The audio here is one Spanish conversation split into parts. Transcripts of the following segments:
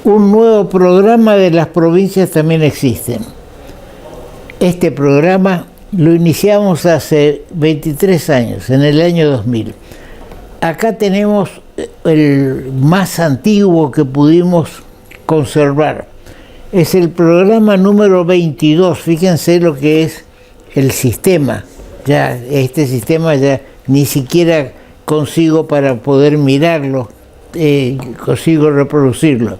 un nuevo programa de las provincias también existe. Este programa lo iniciamos hace 23 años, en el año 2000. Acá tenemos el más antiguo que pudimos conservar. Es el programa número 22. Fíjense lo que es el sistema. Ya este sistema ya ni siquiera consigo para poder mirarlo, consigo reproducirlo.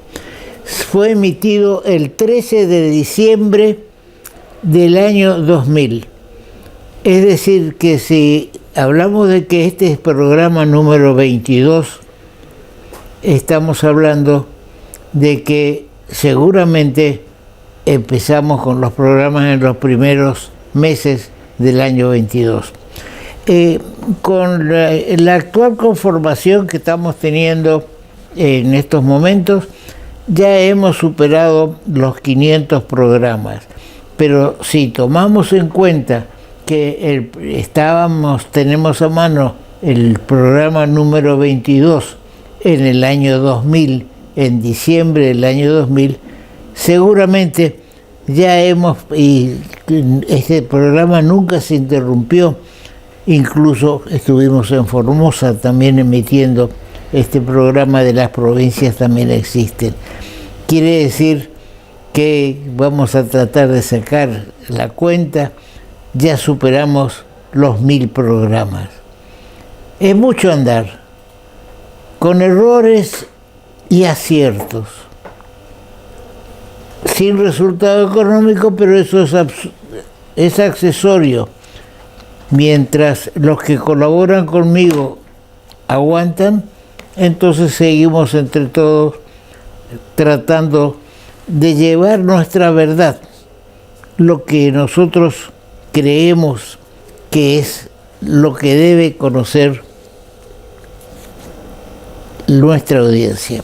Fue emitido el 13 de diciembre del año 2000. Es decir, que si hablamos de que este es programa número 22, estamos hablando de que seguramente empezamos con los programas en los primeros meses del año 22. Con la actual conformación que estamos teniendo en estos momentos, ya hemos superado los 500 programas. Pero si tomamos en cuenta que tenemos a mano el programa número 22 en el año 2000, en diciembre del año 2000, seguramente ya y este programa nunca se interrumpió. Incluso estuvimos en Formosa también emitiendo este programa de las provincias, también existen. Quiere decir que vamos a tratar de sacar la cuenta, ya superamos los 1000 programas. Es mucho andar, con errores y aciertos, sin resultado económico, pero eso es accesorio. Mientras los que colaboran conmigo aguantan, entonces seguimos entre todos tratando de llevar nuestra verdad, lo que nosotros creemos que es lo que debe conocer nuestra audiencia.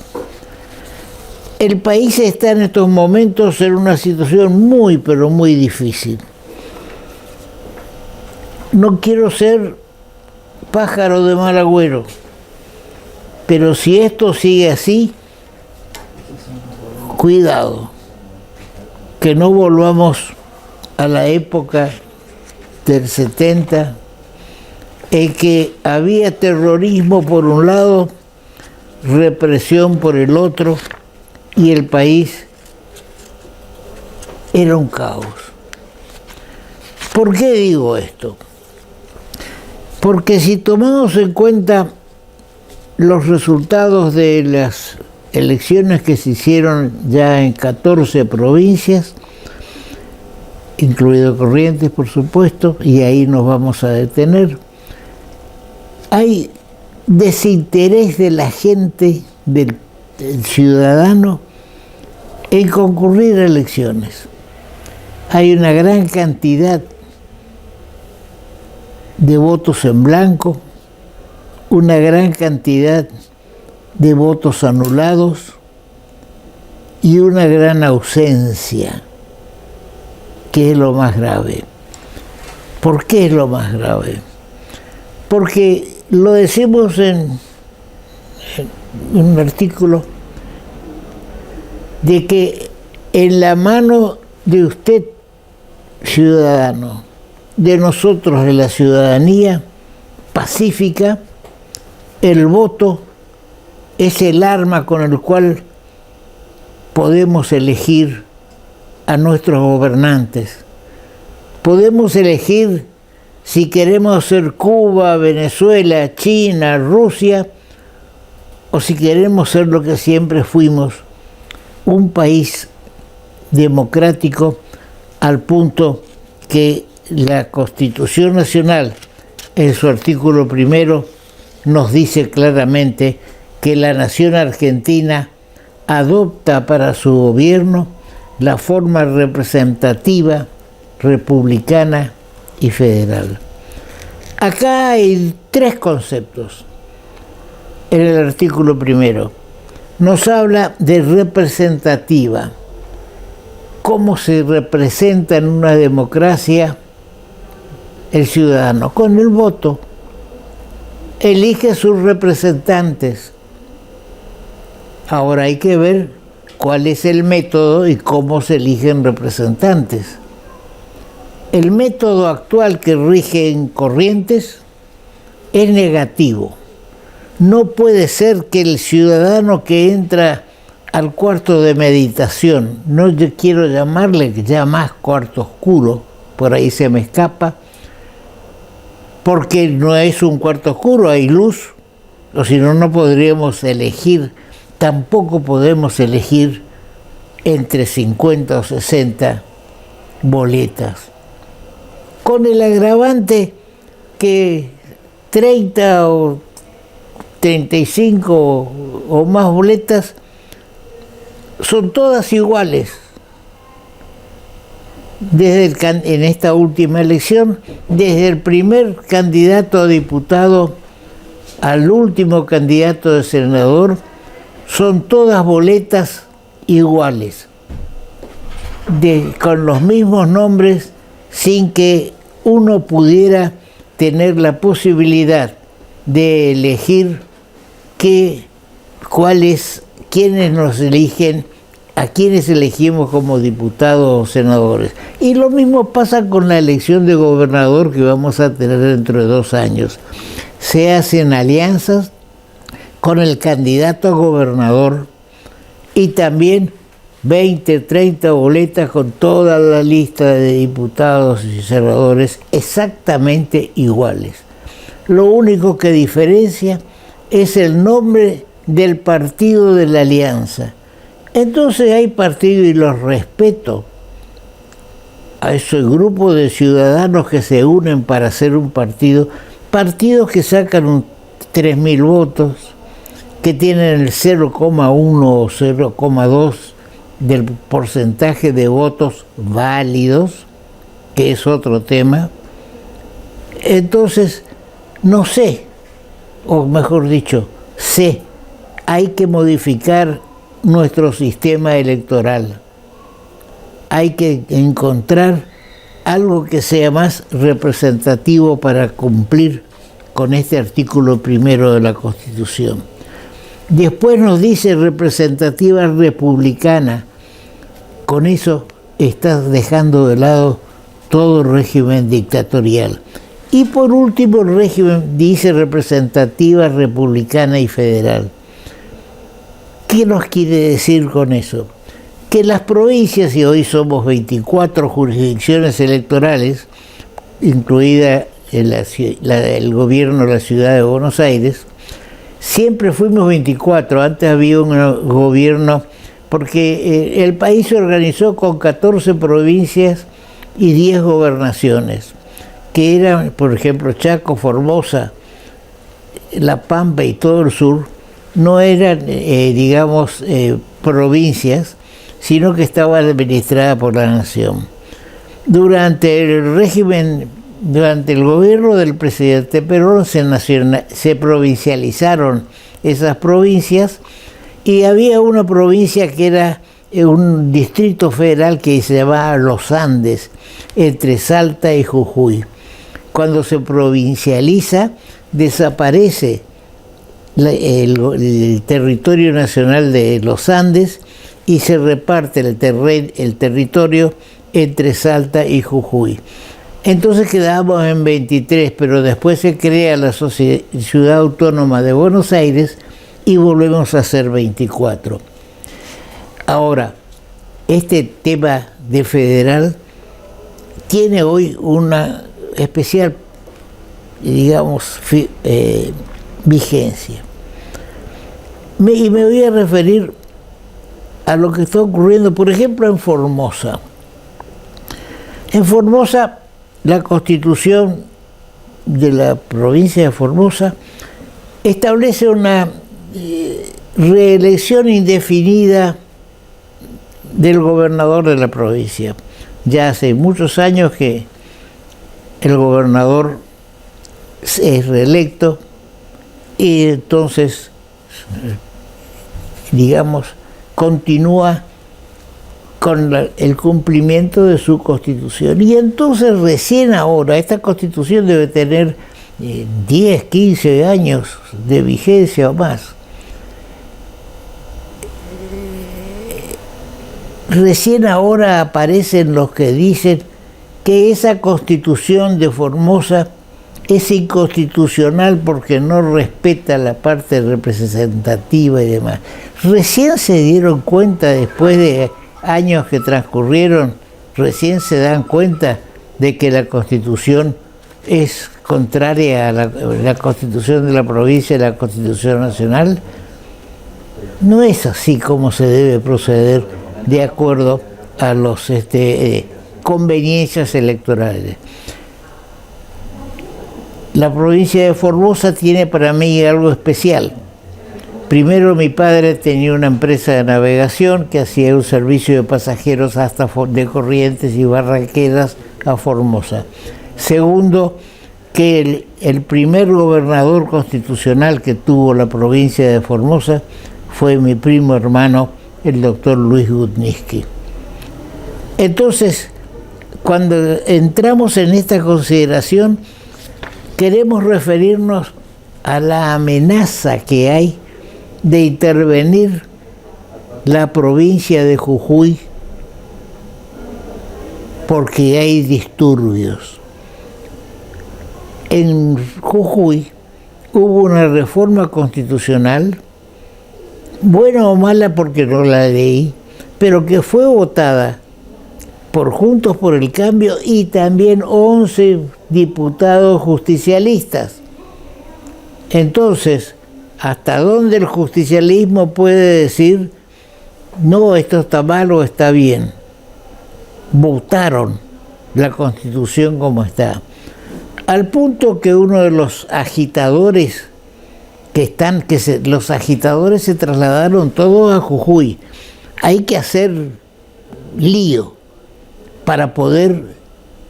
El país está en estos momentos en una situación muy, pero muy difícil. No quiero ser pájaro de mal agüero, pero si esto sigue así, cuidado, que no volvamos a la época del 70, en que había terrorismo por un lado, represión por el otro, y el país era un caos. ¿Por qué digo esto? Porque si tomamos en cuenta los resultados de las elecciones que se hicieron ya en 14 provincias, incluido Corrientes, por supuesto, y ahí nos vamos a detener, hay desinterés de la gente, del ciudadano, en concurrir a elecciones. Hay una gran cantidad de votos en blanco, una gran cantidad de votos anulados y una gran ausencia, que es lo más grave. ¿Por qué es lo más grave? Porque lo decimos en un artículo de que en la mano de usted, ciudadano, de nosotros, de la ciudadanía pacífica, el voto es el arma con el cual podemos elegir a nuestros gobernantes. Podemos elegir si queremos ser Cuba, Venezuela, China, Rusia, o si queremos ser lo que siempre fuimos, un país democrático, al punto que la Constitución Nacional, en su artículo 1, nos dice claramente que la nación argentina adopta para su gobierno la forma representativa, republicana y federal. Acá hay 3 conceptos. En el artículo 1 nos habla de representativa. ¿Cómo se representa en una democracia el ciudadano? Con el voto. Elige sus representantes. Ahora hay que ver cuál es el método y cómo se eligen representantes. El método actual que rige en Corrientes es negativo. No puede ser que el ciudadano que entra al cuarto de meditación, no yo quiero llamarle ya más cuarto oscuro, por ahí se me escapa, porque no es un cuarto oscuro, hay luz, o si no, no podríamos elegir, tampoco podemos elegir entre 50 o 60 boletas. Con el agravante que 30 o 35 o más boletas son todas iguales. En esta última elección, desde el primer candidato a diputado al último candidato de senador, son todas boletas iguales, con los mismos nombres, sin que uno pudiera tener la posibilidad de elegir quiénes nos eligen, a quienes elegimos como diputados o senadores. Y lo mismo pasa con la elección de gobernador que vamos a tener dentro de 2 años. Se hacen alianzas con el candidato a gobernador y también 20, 30 boletas con toda la lista de diputados y senadores exactamente iguales. Lo único que diferencia es el nombre del partido de la alianza. Entonces hay partidos, y los respeto, a ese grupo de ciudadanos que se unen para hacer un partido, partidos que sacan 3.000 votos, que tienen el 0,1 o 0,2 del porcentaje de votos válidos, que es otro tema. Entonces, no sé, o mejor dicho, sé, hay que modificar nuestro sistema electoral. Hay que encontrar algo que sea más representativo para cumplir con este artículo 1 de la Constitución. Después nos dice representativa republicana. Con eso estás dejando de lado todo régimen dictatorial. Y por último, el régimen dice representativa republicana y federal. ¿Qué nos quiere decir con eso? Que las provincias, y hoy somos 24 jurisdicciones electorales, incluida el gobierno de la ciudad de Buenos Aires, siempre fuimos 24, antes había un gobierno, porque el país se organizó con 14 provincias y 10 gobernaciones, que eran, por ejemplo, Chaco, Formosa, La Pampa y todo el sur, no eran, provincias, sino que estaban administradas por la nación. Durante el gobierno del presidente Perón se provincializaron esas provincias y había una provincia que era un distrito federal que se llamaba Los Andes, entre Salta y Jujuy. Cuando se provincializa, desaparece el territorio nacional de los Andes y se reparte el territorio entre Salta y Jujuy. Entonces quedamos en 23, pero después se crea la Ciudad Autónoma de Buenos Aires y volvemos a ser 24. Ahora, este tema de federal tiene hoy una especial, vigencia. Y me voy a referir a lo que está ocurriendo, por ejemplo, en Formosa. En Formosa, la Constitución de la provincia de Formosa establece una reelección indefinida del gobernador de la provincia. Ya hace muchos años que el gobernador es reelecto y entonces, continúa con el cumplimiento de su Constitución. Y entonces recién ahora, esta Constitución debe tener 10, 15 años de vigencia o más. recién ahora aparecen los que dicen que esa constitución de Formosa es inconstitucional porque no respeta la parte representativa y demás. Recién se dieron cuenta, después de años que transcurrieron, recién se dan cuenta de que la constitución es contraria a la constitución de la provincia y la constitución nacional. No es así como se debe proceder de acuerdo a los conveniencias electorales. La provincia de Formosa tiene para mí algo especial. Primero, mi padre tenía una empresa de navegación que hacía un servicio de pasajeros hasta de Corrientes y Barranqueras a Formosa. Segundo, que el primer gobernador constitucional que tuvo la provincia de Formosa fue mi primo hermano, el doctor Luis Gutniski. Entonces, cuando entramos en esta consideración, queremos referirnos a la amenaza que hay de intervenir la provincia de Jujuy porque hay disturbios. En Jujuy hubo una reforma constitucional, buena o mala porque no la leí, pero que fue votada por Juntos por el Cambio y también 11 diputados justicialistas. Entonces, ¿hasta dónde el justicialismo puede decir, no, esto está mal o está bien? Votaron la Constitución como está. Al punto que uno de los agitadores los agitadores se trasladaron todos a Jujuy. Hay que hacer lío para poder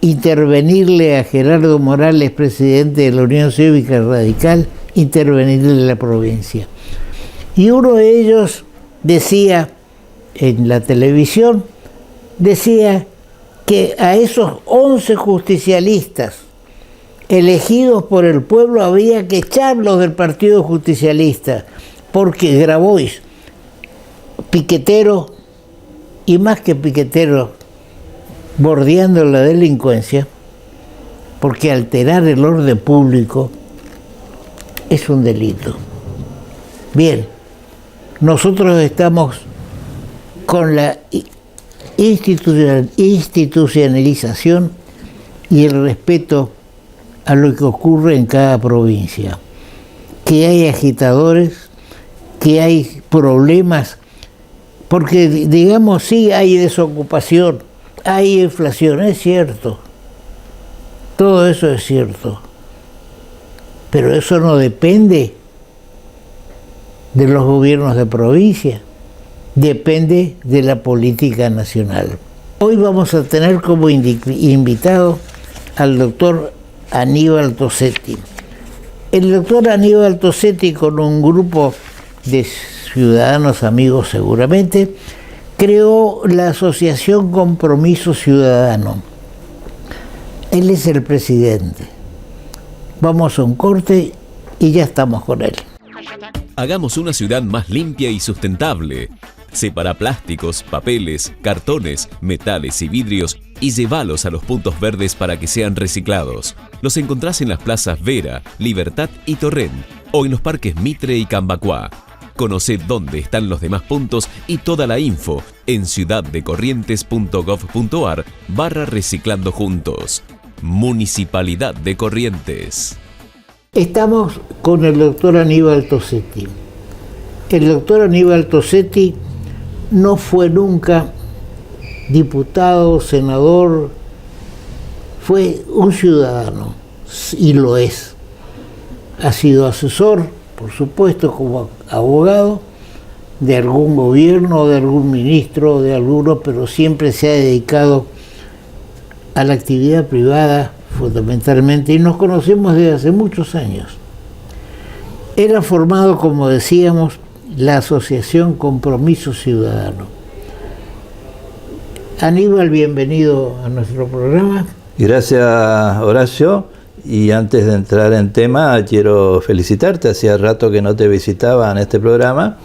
intervenirle a Gerardo Morales, presidente de la Unión Cívica Radical, intervenirle en la provincia. Y uno de ellos decía, en la televisión, decía que a esos 11 justicialistas elegidos por el pueblo había que echarlos del Partido Justicialista, porque Grabois, piquetero, y más que piquetero, bordeando la delincuencia, porque alterar el orden público es un delito. Bien, nosotros estamos con la institucionalización y el respeto a lo que ocurre en cada provincia, que hay agitadores, que hay problemas, porque digamos, sí hay desocupación, hay inflación, es cierto, todo eso es cierto, pero eso no depende de los gobiernos de provincia, depende de la política nacional. Hoy vamos a tener como invitado al doctor Aníbal Tosetti. El doctor Aníbal Tosetti, con un grupo de ciudadanos amigos seguramente, creó la Asociación Compromiso Ciudadano. Él es el presidente. Vamos a un corte y ya estamos con él. Hagamos una ciudad más limpia y sustentable. Separa plásticos, papeles, cartones, metales y vidrios y llévalos a los puntos verdes para que sean reciclados. Los encontrás en las plazas Vera, Libertad y Torrent o en los parques Mitre y Cambacuá. Conocé dónde están los demás puntos y toda la info en ciudaddecorrientes.gov.ar/reciclando juntos. Municipalidad de Corrientes. Estamos con el doctor Aníbal Tosetti. El doctor Aníbal Tosetti no fue nunca diputado, senador, fue un ciudadano, y lo es. Ha sido asesor, por supuesto, como abogado, de algún gobierno, de algún ministro, de alguno, pero siempre se ha dedicado a la actividad privada, fundamentalmente, y nos conocemos desde hace muchos años. Era formado, como decíamos, la Asociación Compromiso Ciudadano. Aníbal, bienvenido a nuestro programa. Gracias, Horacio. Y antes de entrar en tema, quiero felicitarte. Hacía rato que no te visitaba en este programa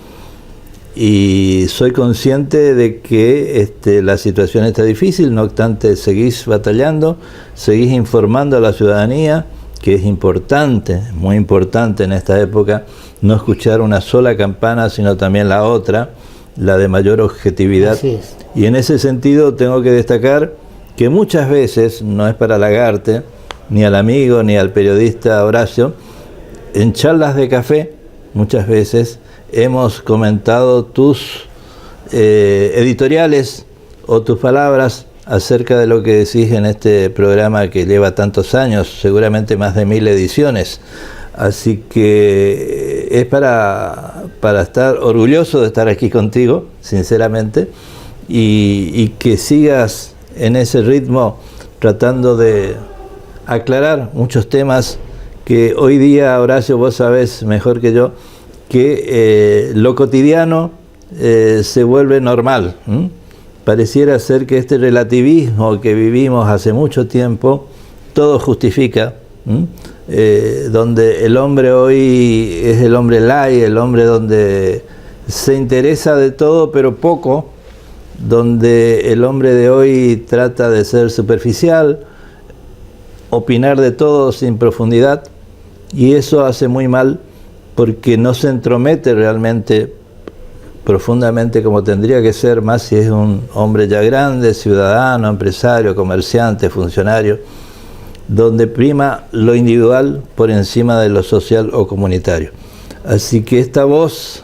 y soy consciente de que la situación está difícil, no obstante seguís batallando, seguís informando a la ciudadanía, que es importante, muy importante en esta época, no escuchar una sola campana, sino también la otra, la de mayor objetividad. Así es. Y en ese sentido tengo que destacar que muchas veces, no es para halagarte, ni al amigo, ni al periodista Horacio, en charlas de café, muchas veces hemos comentado tus editoriales o tus palabras acerca de lo que decís en este programa que lleva tantos años, seguramente más de 1000 ediciones. Así que es para estar orgulloso de estar aquí contigo, sinceramente, y que sigas en ese ritmo tratando de aclarar muchos temas que hoy día, Horacio, vos sabés mejor que yo, que lo cotidiano se vuelve normal. Pareciera ser que este relativismo que vivimos hace mucho tiempo, todo justifica, donde el hombre hoy es el hombre light, el hombre donde se interesa de todo pero poco, donde el hombre de hoy trata de ser superficial, opinar de todo sin profundidad, y eso hace muy mal porque no se entromete realmente profundamente como tendría que ser, más si es un hombre ya grande, ciudadano, empresario, comerciante, funcionario, donde prima lo individual por encima de lo social o comunitario. Así que esta voz,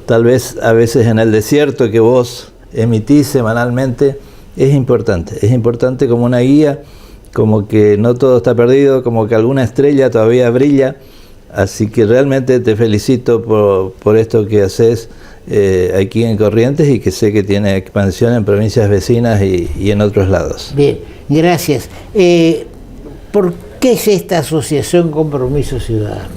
tal vez a veces en el desierto que vos emitís semanalmente, es importante como una guía, como que no todo está perdido, como que alguna estrella todavía brilla. Así que realmente te felicito por esto que haces aquí en Corrientes, y que sé que tiene expansión en provincias vecinas y en otros lados. Bien, gracias. ¿Por qué es esta asociación Compromiso Ciudadano?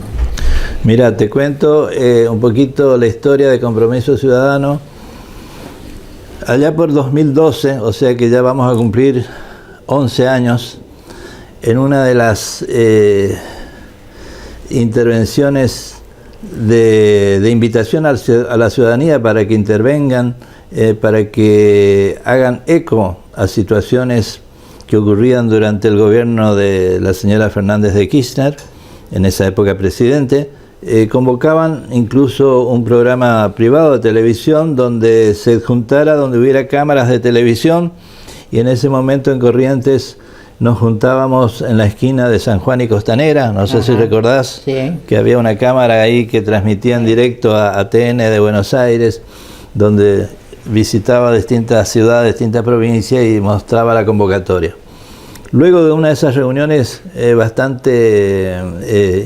Mira, te cuento un poquito la historia de Compromiso Ciudadano. Allá por 2012, o sea que ya vamos a cumplir 11 años, en una de las intervenciones de invitación a la ciudadanía para que intervengan, para que hagan eco a situaciones que ocurrían durante el gobierno de la señora Fernández de Kirchner, en esa época presidente, convocaban incluso un programa privado de televisión donde se juntara, donde hubiera cámaras de televisión, y en ese momento en Corrientes nos juntábamos en la esquina de San Juan y Costanera, no sé si recordás, sí, que había una cámara ahí que transmitía en directo a ATN de Buenos Aires, donde visitaba distintas ciudades, distintas provincias y mostraba la convocatoria. Luego de una de esas reuniones bastante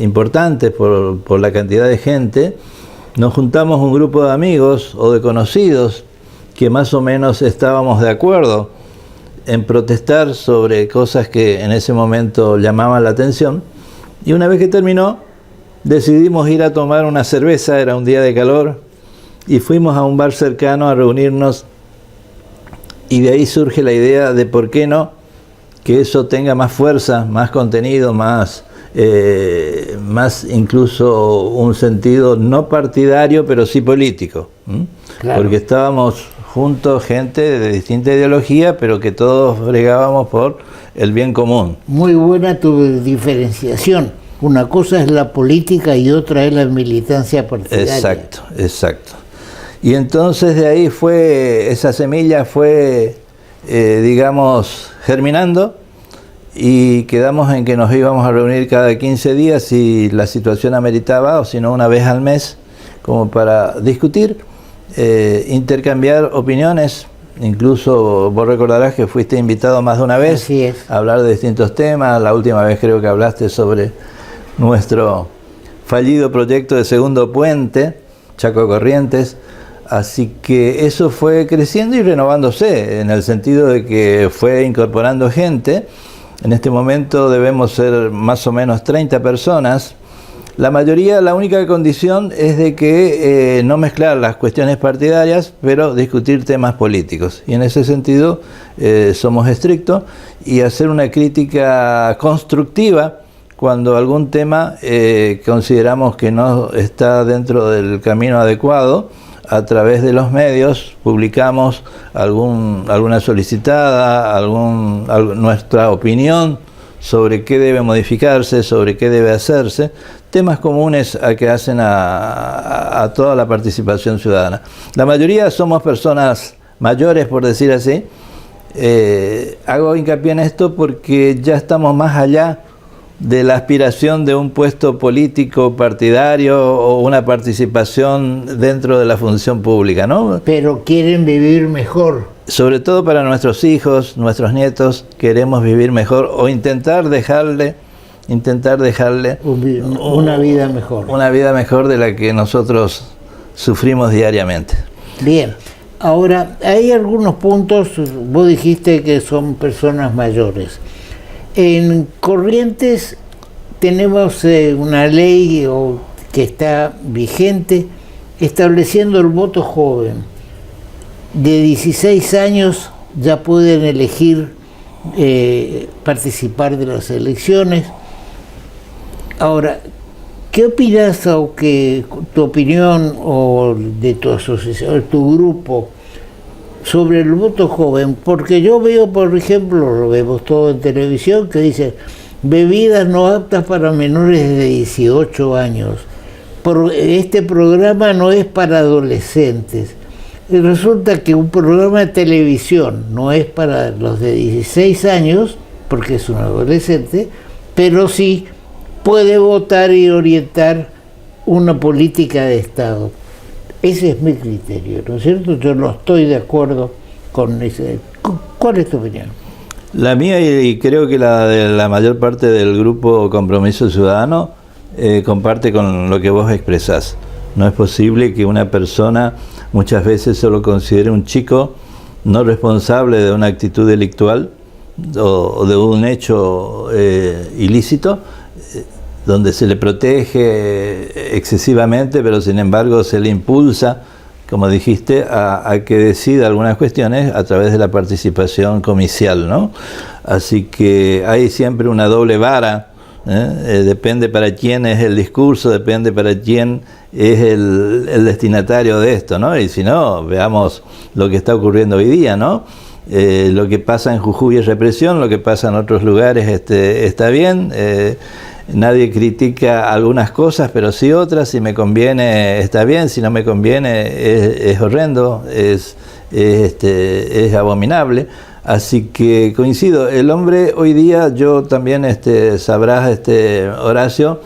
importantes por la cantidad de gente, nos juntamos un grupo de amigos o de conocidos que más o menos estábamos de acuerdo en protestar sobre cosas que en ese momento llamaban la atención, y una vez que terminó decidimos ir a tomar una cerveza, era un día de calor, y fuimos a un bar cercano a reunirnos, y de ahí surge la idea de por qué no que eso tenga más fuerza, más contenido, más incluso un sentido no partidario, pero sí político. Claro. Porque estábamos juntos, gente de distinta ideología, pero que todos bregábamos por el bien común. Muy buena tu diferenciación. Una cosa es la política y otra es la militancia partidaria. Exacto, exacto. Y entonces de ahí esa semilla fue, digamos, germinando, y quedamos en que nos íbamos a reunir cada 15 días si la situación ameritaba, o si no una vez al mes, como para discutir, intercambiar opiniones. Incluso vos recordarás que fuiste invitado más de una vez. Así es. A hablar de distintos temas. La última vez creo que hablaste sobre nuestro fallido proyecto de segundo puente, Chaco Corrientes. Así que eso fue creciendo y renovándose, en el sentido de que fue incorporando gente. En este momento debemos ser más o menos 30 personas. La mayoría, la única condición es de que no mezclar las cuestiones partidarias, pero discutir temas políticos. Y en ese sentido somos estrictos, y hacer una crítica constructiva cuando algún tema consideramos que no está dentro del camino adecuado, a través de los medios publicamos alguna solicitada, nuestra opinión sobre qué debe modificarse, sobre qué debe hacerse, temas comunes a que hacen a toda la participación ciudadana. La mayoría somos personas mayores, por decir así. Hago hincapié en esto porque ya estamos más allá de la aspiración de un puesto político, partidario o una participación dentro de la función pública, ¿no? Pero quieren vivir mejor. Sobre todo para nuestros hijos, nuestros nietos, queremos vivir mejor o intentar dejarle Una vida mejor. Una vida mejor de la que nosotros sufrimos diariamente. Bien. Ahora, hay algunos puntos, vos dijiste que son personas mayores. En Corrientes tenemos una ley que está vigente estableciendo el voto joven. De 16 años ya pueden elegir participar de las elecciones. Ahora, ¿qué opinas o que tu opinión o de tu asociación, tu grupo, sobre el voto joven? Porque yo veo, por ejemplo, lo vemos todo en televisión, que dice bebidas no aptas para menores de 18 años. Este programa no es para adolescentes. Y resulta que un programa de televisión no es para los de 16 años, porque es un adolescente, pero sí puede votar y orientar una política de Estado. Ese es mi criterio, ¿no es cierto? Yo no estoy de acuerdo con ese. ¿Cuál es tu opinión? La mía, y creo que la de la mayor parte del grupo Compromiso Ciudadano, comparte con lo que vos expresás. No es posible que una persona muchas veces solo considere un chico no responsable de una actitud delictual o de un hecho ilícito, donde se le protege excesivamente, pero sin embargo se le impulsa, como dijiste, a que decida algunas cuestiones a través de la participación comicial, ¿no? Así que hay siempre una doble vara, depende para quién es el discurso, depende para quién es el destinatario de esto, ¿no? Y si no, veamos lo que está ocurriendo hoy día, ¿no? Lo que pasa en Jujuy es represión, lo que pasa en otros lugares está bien. Nadie critica algunas cosas, pero sí otras. Si me conviene está bien, si no me conviene es horrendo, es abominable. Así que coincido, el hombre hoy día, yo también, sabrás, Horacio,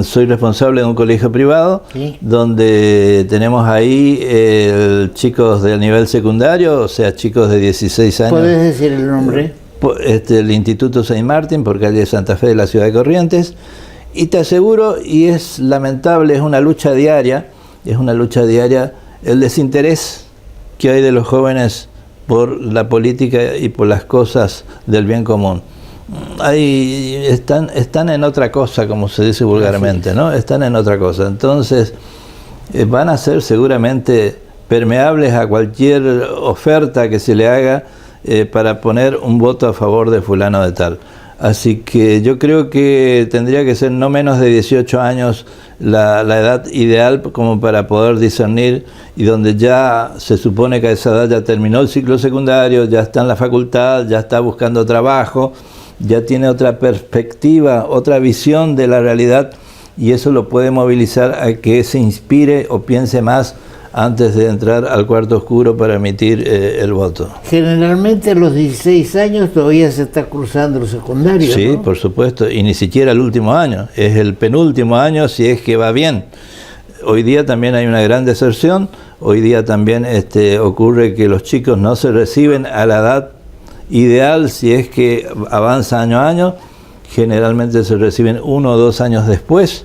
soy responsable de un colegio privado, ¿sí?, donde tenemos ahí chicos del nivel secundario, o sea, chicos de 16 años. ¿Puedes decir el nombre? El Instituto Saint Martin, por calle Santa Fe de la ciudad de Corrientes, y te aseguro, y es lamentable, es una lucha diaria, el desinterés que hay de los jóvenes por la política y por las cosas del bien común. Ahí están en otra cosa, como se dice vulgarmente, ¿no? Están en otra cosa. Entonces, van a ser seguramente permeables a cualquier oferta que se le haga para poner un voto a favor de fulano de tal. Así que yo creo que tendría que ser no menos de 18 años la edad ideal como para poder discernir, y donde ya se supone que a esa edad ya terminó el ciclo secundario, ya está en la facultad, ya está buscando trabajo, ya tiene otra perspectiva, otra visión de la realidad, y eso lo puede movilizar a que se inspire o piense más antes de entrar al cuarto oscuro para emitir el voto. Generalmente a los 16 años todavía se está cruzando el secundario, sí, ¿no? Por supuesto, y ni siquiera el último año, es el penúltimo año si es que va bien. Hoy día también hay una gran deserción, hoy día también ocurre que los chicos no se reciben a la edad ideal si es que avanza año a año, generalmente se reciben 1 o 2 años después,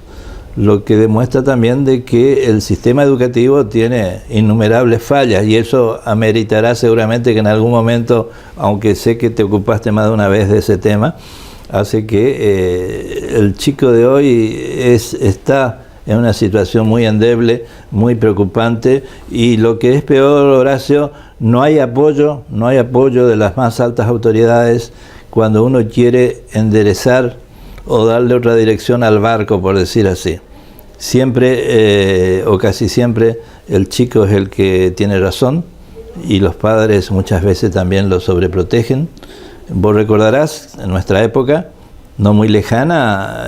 lo que demuestra también de que el sistema educativo tiene innumerables fallas, y eso ameritará seguramente que en algún momento, aunque sé que te ocupaste más de una vez de ese tema, hace que el chico de hoy está en una situación muy endeble, muy preocupante, y lo que es peor, Horacio, no hay apoyo de las más altas autoridades cuando uno quiere enderezar o darle otra dirección al barco, por decir así. siempre o casi siempre el chico es el que tiene razón y los padres muchas veces también lo sobreprotegen. Vos recordarás, en nuestra época, no muy lejana,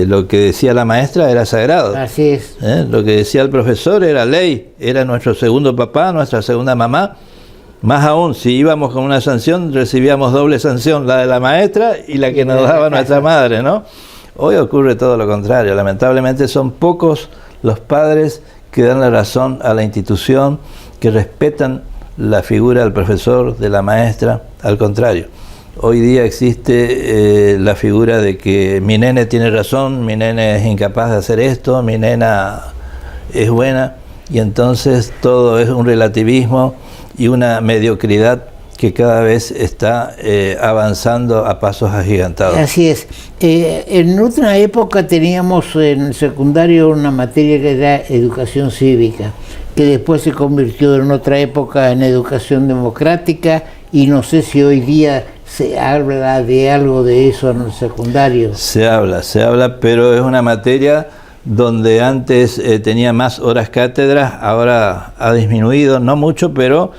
lo que decía la maestra era sagrado. Así es. Lo que decía el profesor era ley, era nuestro segundo papá, nuestra segunda mamá. Más aún, si íbamos con una sanción, recibíamos doble sanción, la de la maestra y la que nos daba nuestra madre, ¿no? Hoy ocurre todo lo contrario. Lamentablemente son pocos los padres que dan la razón a la institución, que respetan la figura del profesor, de la maestra. Al contrario, hoy día existe la figura de que mi nene tiene razón, mi nene es incapaz de hacer esto, mi nena es buena, y entonces todo es un relativismo y una mediocridad que cada vez está avanzando a pasos agigantados. Así es. En otra época teníamos en el secundario una materia que era educación cívica, que después se convirtió en otra época en educación democrática, y no sé si hoy día se habla de algo de eso en el secundario. Se habla, pero es una materia donde antes tenía más horas cátedras, ahora ha disminuido, no mucho, pero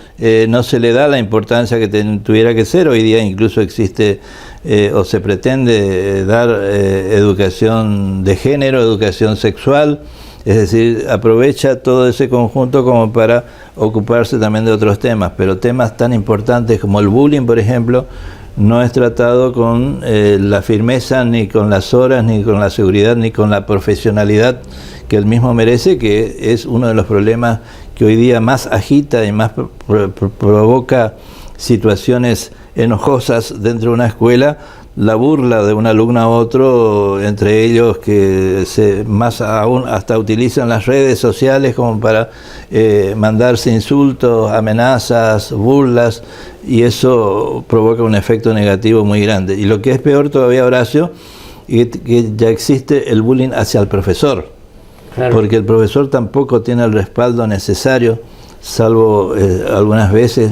no se le da la importancia que tuviera que ser. Hoy día incluso existe o se pretende dar educación de género, educación sexual, es decir, aprovecha todo ese conjunto como para ocuparse también de otros temas, pero temas tan importantes como el bullying, por ejemplo, no es tratado con la firmeza, ni con las horas, ni con la seguridad, ni con la profesionalidad que él mismo merece, que es uno de los problemas que hoy día más agita y más provoca situaciones enojosas dentro de una escuela, la burla de un alumno a otro, entre ellos que más aún hasta utilizan las redes sociales como para mandarse insultos, amenazas, burlas, y eso provoca un efecto negativo muy grande. Y lo que es peor todavía, Horacio, que ya existe el bullying hacia el profesor, claro, porque el profesor tampoco tiene el respaldo necesario, salvo algunas veces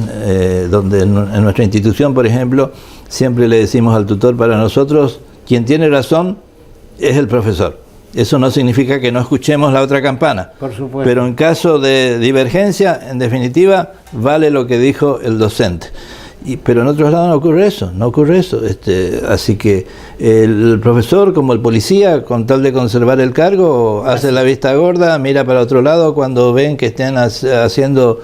donde en nuestra institución, por ejemplo, siempre le decimos al tutor, para nosotros quien tiene razón es el profesor. Eso no significa que no escuchemos la otra campana. Por supuesto. Pero en caso de divergencia, en definitiva, vale lo que dijo el docente. Pero en otros lados no ocurre eso. Así que el profesor, como el policía, con tal de conservar el cargo, hace la vista gorda, mira para otro lado cuando ven que estén haciendo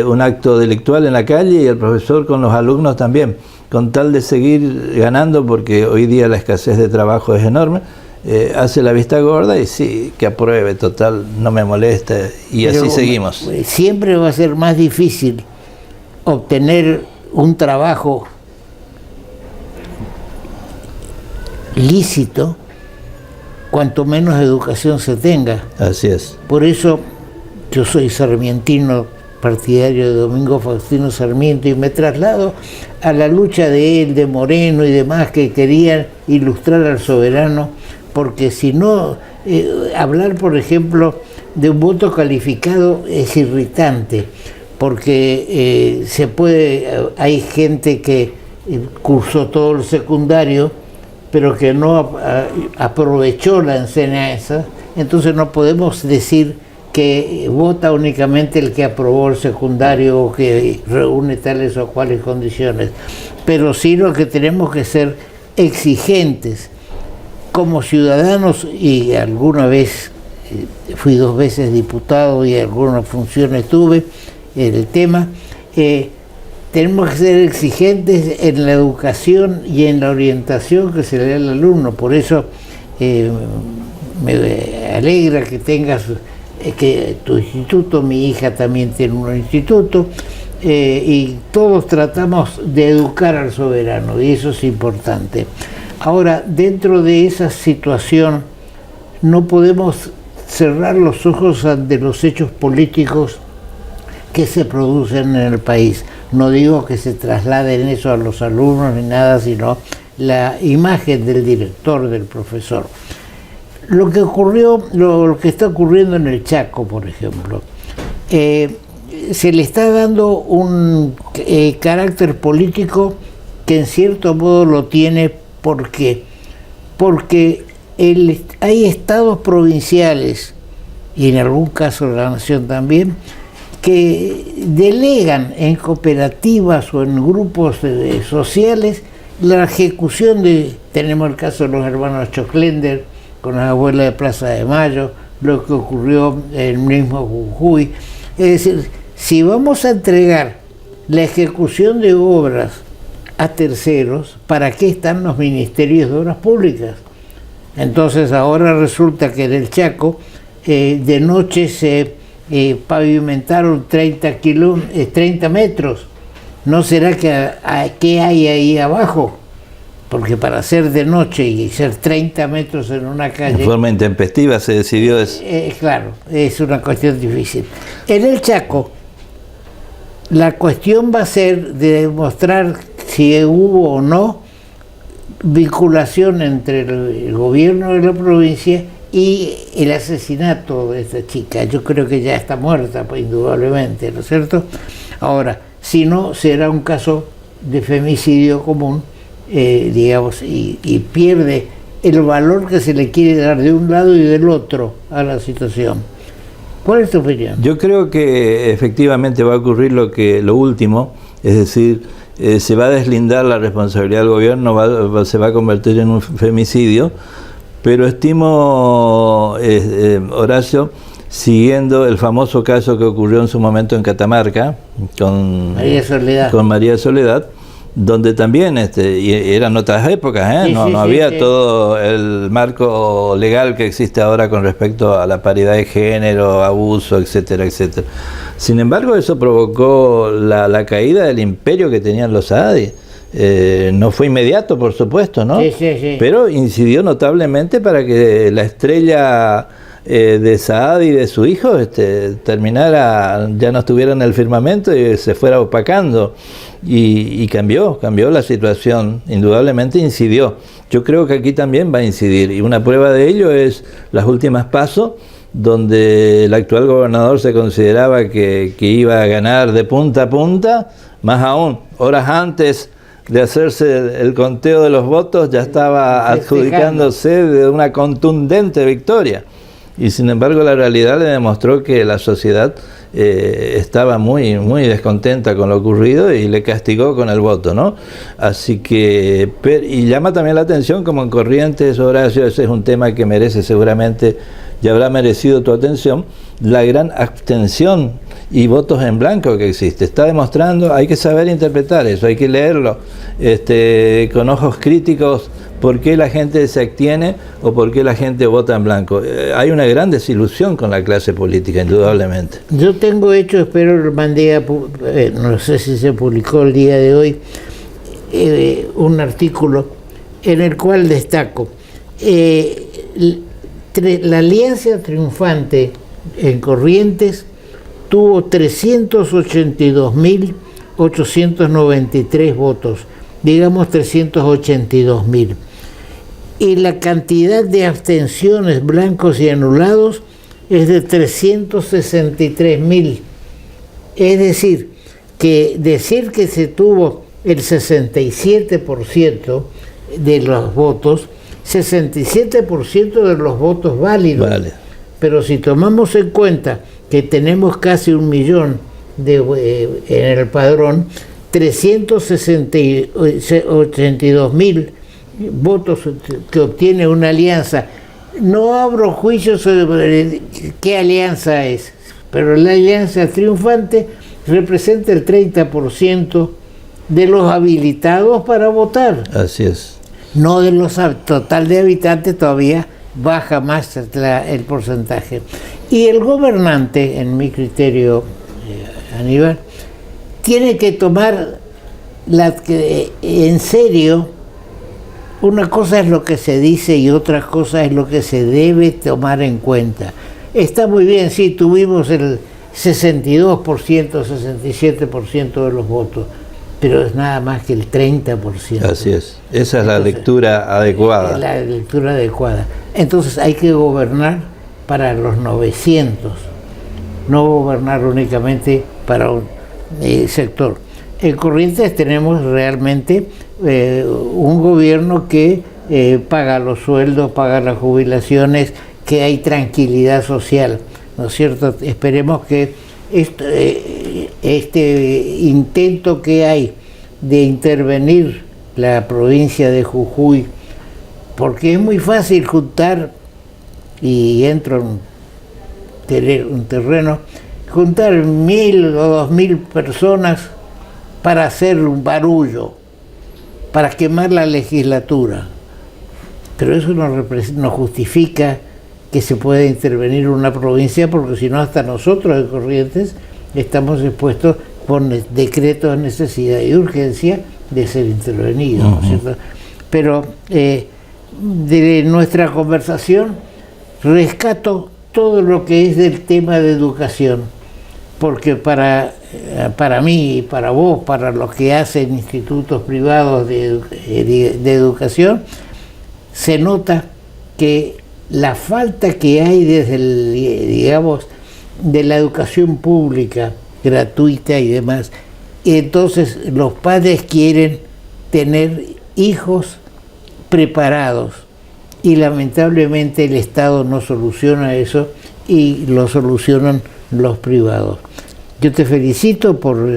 un acto delictual en la calle, y el profesor con los alumnos también, con tal de seguir ganando, porque hoy día la escasez de trabajo es enorme, hace la vista gorda y sí, que apruebe, total, no me molesta, y pero así seguimos. Siempre va a ser más difícil obtener un trabajo lícito cuanto menos educación se tenga. Así es. Por eso yo soy sarmientino, partidario de Domingo Faustino Sarmiento, y me traslado a la lucha de él, de Moreno y demás, que querían ilustrar al soberano, porque si no, hablar, por ejemplo, de un voto calificado es irritante, porque hay gente que cursó todo el secundario, pero que no aprovechó la enseñanza, entonces no podemos decir que vota únicamente el que aprobó el secundario o que reúne tales o cuales condiciones, pero sí lo que tenemos que ser exigentes como ciudadanos, y alguna vez fui 2 veces diputado y algunas funciones tuve en el tema, tenemos que ser exigentes en la educación y en la orientación que se le da al alumno. Por eso me alegra que tengas que tu instituto, mi hija también tiene un instituto, y todos tratamos de educar al soberano, y eso es importante. Ahora, dentro de esa situación, no podemos cerrar los ojos ante los hechos políticos que se producen en el país. No digo que se trasladen eso a los alumnos ni nada, sino la imagen del director, del profesor. Lo que ocurrió, lo que está ocurriendo en el Chaco, por ejemplo, se le está dando un carácter político que en cierto modo lo tiene. ¿Por qué? Porque hay estados provinciales, y en algún caso la nación también, que delegan en cooperativas o en grupos sociales la ejecución tenemos el caso de los hermanos Choclender con las abuelas de Plaza de Mayo, lo que ocurrió en el mismo Jujuy. Es decir, si vamos a entregar la ejecución de obras a terceros, ¿para qué están los ministerios de obras públicas? Entonces ahora resulta que en el Chaco de noche se pavimentaron 30 metros. ¿No será que qué hay ahí abajo? Porque para hacer de noche y ser 30 metros en una calle... En forma intempestiva se decidió eso. Claro, es una cuestión difícil. En el Chaco, la cuestión va a ser de demostrar si hubo o no vinculación entre el gobierno de la provincia y el asesinato de esta chica. Yo creo que ya está muerta, pues, indudablemente, ¿no es cierto? Ahora, si no, será un caso de femicidio común, digamos, y pierde el valor que se le quiere dar de un lado y del otro a la situación. ¿Cuál es tu opinión? Yo creo que efectivamente va a ocurrir lo último, es decir, se va a deslindar la responsabilidad del gobierno, se va a convertir en un femicidio, pero estimo, Horacio, siguiendo el famoso caso que ocurrió en su momento en Catamarca con María Soledad, donde también y eran otras épocas, sí, no sí, había sí. todo el marco legal que existe ahora con respecto a la paridad de género, abuso, etcétera, etcétera. Sin embargo, eso provocó la caída del imperio que tenían los Saadi. No fue inmediato, por supuesto, ¿no? Sí. Pero incidió notablemente para que la estrella de Saad y de su hijo terminara, ya no estuviera en el firmamento y se fuera opacando, y cambió la situación, indudablemente incidió. Yo creo que aquí también va a incidir, y una prueba de ello es las últimas PASO, donde el actual gobernador se consideraba que iba a ganar de punta a punta, más aún, horas antes de hacerse el conteo de los votos ya estaba adjudicándose de una contundente victoria. Y sin embargo la realidad le demostró que la sociedad estaba muy descontenta con lo ocurrido y le castigó con el voto, ¿no? Así que, y llama también la atención, como en Corrientes, Horacio, ese es un tema que merece seguramente, ya habrá merecido tu atención, la gran abstención y votos en blanco que existe. Está demostrando, hay que saber interpretar eso, hay que leerlo con ojos críticos, por qué la gente se abstiene o por qué la gente vota en blanco. Hay una gran desilusión con la clase política, indudablemente. Yo tengo hecho, espero lo mandé no sé si se publicó el día de hoy, un artículo en el cual destaco la alianza triunfante en Corrientes tuvo 382.893 votos, digamos 382.000. Y la cantidad de abstenciones, blancos y anulados es de 363.000. Es decir que se tuvo el 67% de los votos, 67% de los votos válidos. Vale. Pero si tomamos en cuenta que tenemos casi 1 millón en el padrón, 382.000 votos que obtiene una alianza. No abro juicios sobre qué alianza es, pero la alianza triunfante representa el 30% de los habilitados para votar. Así es. No de los total de habitantes, todavía baja más el porcentaje. Y el gobernante, en mi criterio, Aníbal, tiene que tomar en serio. Una cosa es lo que se dice y otra cosa es lo que se debe tomar en cuenta. Está muy bien, sí, tuvimos el 62%, 67% de los votos, pero es nada más que el 30%. Así es, esa es la lectura adecuada. La lectura adecuada. Entonces hay que gobernar para los 900, no gobernar únicamente para un sector. En Corrientes tenemos realmente un gobierno que paga los sueldos, paga las jubilaciones, que hay tranquilidad social, ¿no es cierto? Esperemos que este intento que hay de intervenir la provincia de Jujuy, porque es muy fácil juntar, y entro en un terreno, juntar 1.000 o 2.000 personas para hacer un barullo, para quemar la legislatura. Pero eso no justifica que se pueda intervenir una provincia, porque si no, hasta nosotros de Corrientes estamos expuestos por decretos de necesidad y urgencia de ser intervenidos, ¿no es cierto? Pero de nuestra conversación rescato todo lo que es del tema de educación, porque para mí y para vos, para los que hacen institutos privados de educación, se nota que la falta que hay desde digamos, de la educación pública, gratuita y demás, entonces los padres quieren tener hijos preparados y lamentablemente el Estado no soluciona eso y lo solucionan los privados. Yo te felicito por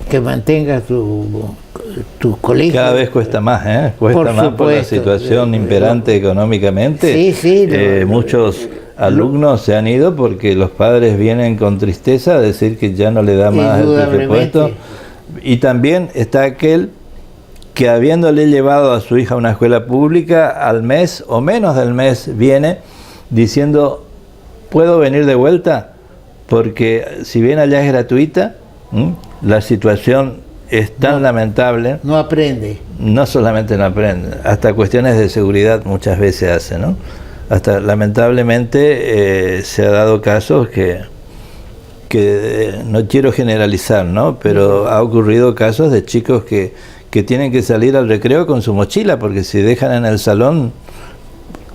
que mantengas tu colegio. Cada vez cuesta más, ¿eh? Cuesta más por la situación imperante económicamente. Sí, muchos alumnos se han ido porque los padres vienen con tristeza a decir que ya no le da más el presupuesto. Y también está aquel que, habiéndole llevado a su hija a una escuela pública, al mes o menos del mes viene diciendo: ¿puedo venir de vuelta? Porque si bien allá es gratuita, la situación es tan lamentable. No aprende. No solamente no aprende, hasta cuestiones de seguridad muchas veces hace, ¿no? Hasta lamentablemente se ha dado casos que no quiero generalizar, ¿no? Pero ha ocurrido casos de chicos que tienen que salir al recreo con su mochila, porque si dejan en el salón